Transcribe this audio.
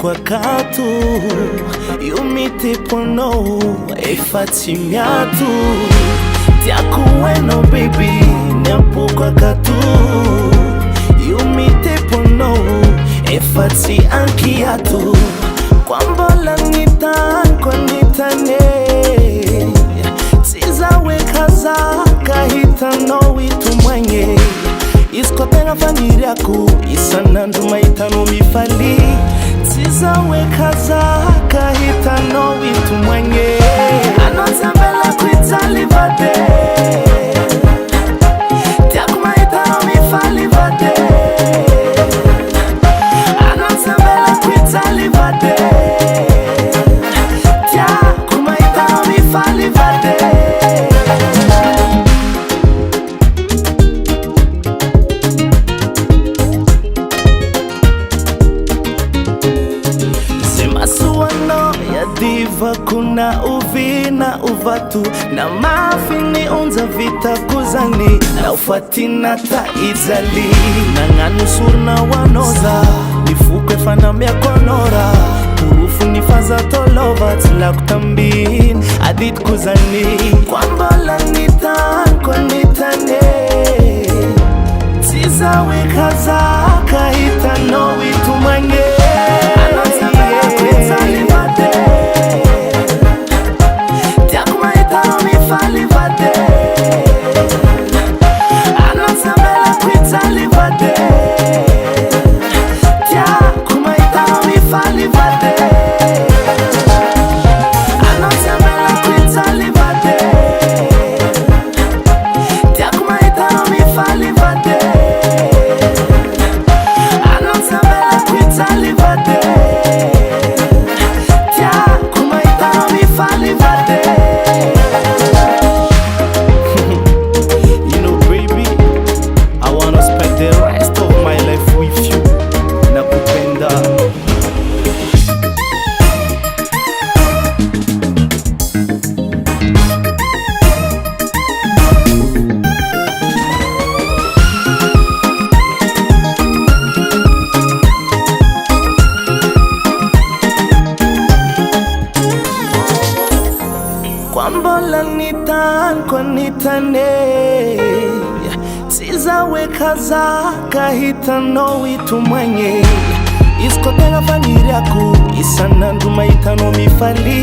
kwa katu Yumite pono Faty miatu Tiaku weno baby Nyampu kwa katu Yumite pono Faty ankiatu Kwambola nitan kwa nitane Tizawe kaza kahitano itumwenye Iskotenga familia ku Isanandu maitano mifali Tizawe kaza kahitano itumwenye Anonsambela kuitali vade Tiaku maitano mifali vade Anonsambela kuitali vade Tiaku maitano mifali vade Diva kuna uvina uvatu Na mafini unza vita kuzani Na ufati na taizali Na nganusur na wanoza Nifukwe fana mea konora Urufu nifaza tolova Tila kutambin adit kuzani Kwambola nitan kwa nitane Tizawe kaza kahitano itumanye Anonsambela kuitali vade Kwambola nitan kwa nitane Tizawe kaza kahitano itumwenye Iskotenga familia ku Isanandu maitano mifali